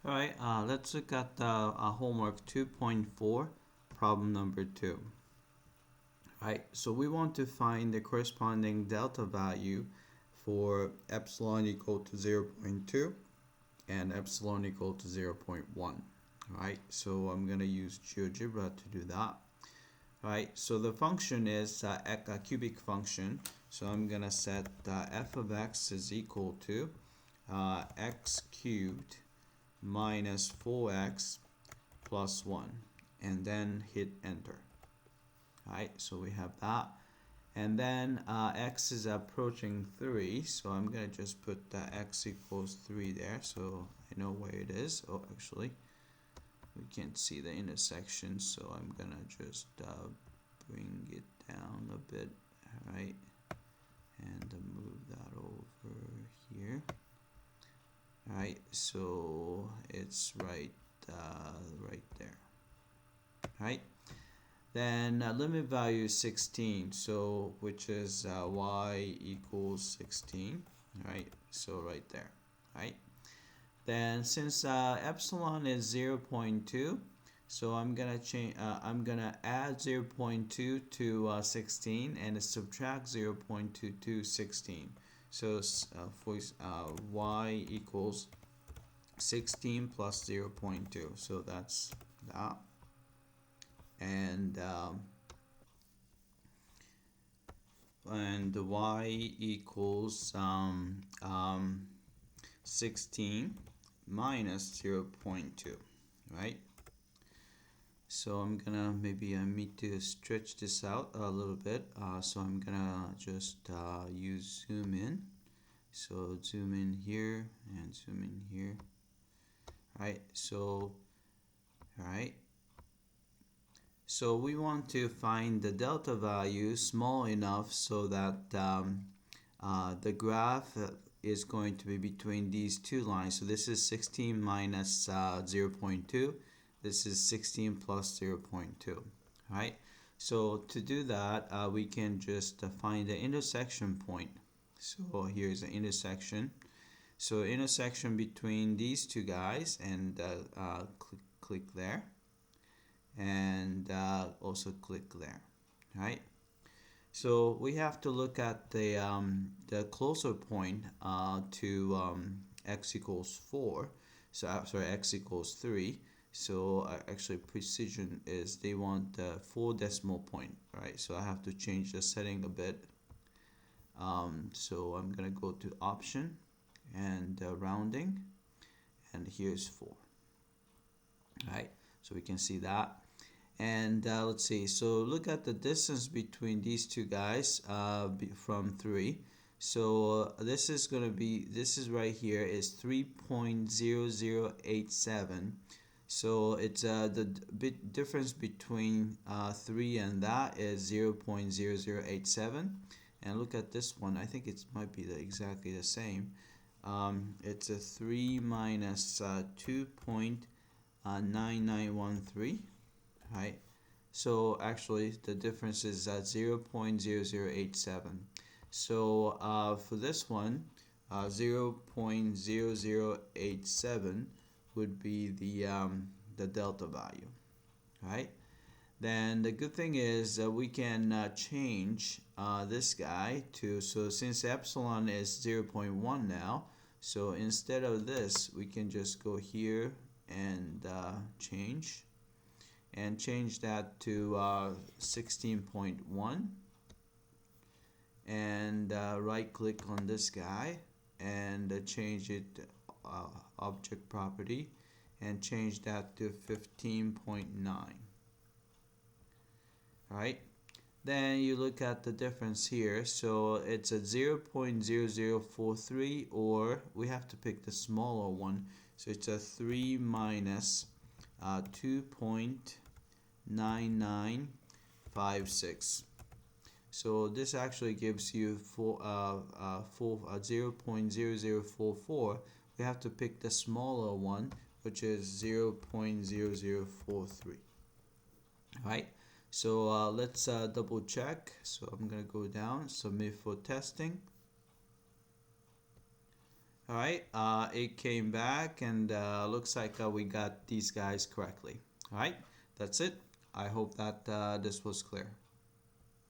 Alright, let's look at homework 2.4, problem number 2. Alright, so we want to find the corresponding delta value for epsilon equal to 0.2 and epsilon equal to 0.1. Alright, so I'm going to use GeoGebra to do that. Alright, so the function is a cubic function, so I'm going to set f of x is equal to x cubed minus 4x plus 1, and then hit enter. Alright, so we have that, and then x is approaching 3, so I'm gonna just put x equals 3 there, so I know where it is. Oh, actually we can't see the intersection, so I'm gonna just bring it down a bit. Alright, and move that over here. Alright, so it's right there. Right, then limit value is 16, so which is y equals 16. Right, so right there. Right, then since epsilon is 0.2, so I'm gonna change. I'm gonna add 0.2 to 16 and subtract 0.2 to 16. So for y equals 16 plus 0.2, so that's that, and y equals 16 minus 0.2, right? So I'm gonna I need to stretch this out a little bit, so I'm gonna just use zoom in. So zoom in here and zoom in here. Right, so so we want to find the delta value small enough so that the graph is going to be between these two lines. So this is 16 minus 0.2. This is 16 plus 0.2. Right? So to do that, we can just find the intersection point. So here's the intersection. So intersection between these two guys, and click there, and also click there. Right? So we have to look at the closer point to x equals 4. So sorry, x equals 3. So actually precision is they want the 4 decimal point, right? So I have to change the setting a bit. So I'm gonna go to option and rounding, and here's 4. Right, so we can see that. And let's see, so look at the distance between these two guys from 3. So this is going to be, this is right here is 3.0087. So it's the bit difference between 3 and that is 0.0087. And look at this one, I think it might be exactly the same. It's a 3 minus 2.9913. Right, so actually the difference is at 0.0087. So for this one, 0.0087 would be the delta value. Right, then the good thing is we can change this guy to, so since epsilon is 0.1 now, so instead of this we can just go here and change that to 16.1, and right click on this guy and change it object property and change that to 15.9. Right, then you look at the difference here, so it's a 0.0043, or we have to pick the smaller one, so it's a 3 minus 2.9956. So this actually gives you 0.0044. We have to pick the smaller one, which is 0.0043. Right, so let's double check. So I'm gonna go down, submit for testing. All right, it came back and looks like we got these guys correctly. All right, that's it. I hope that this was clear.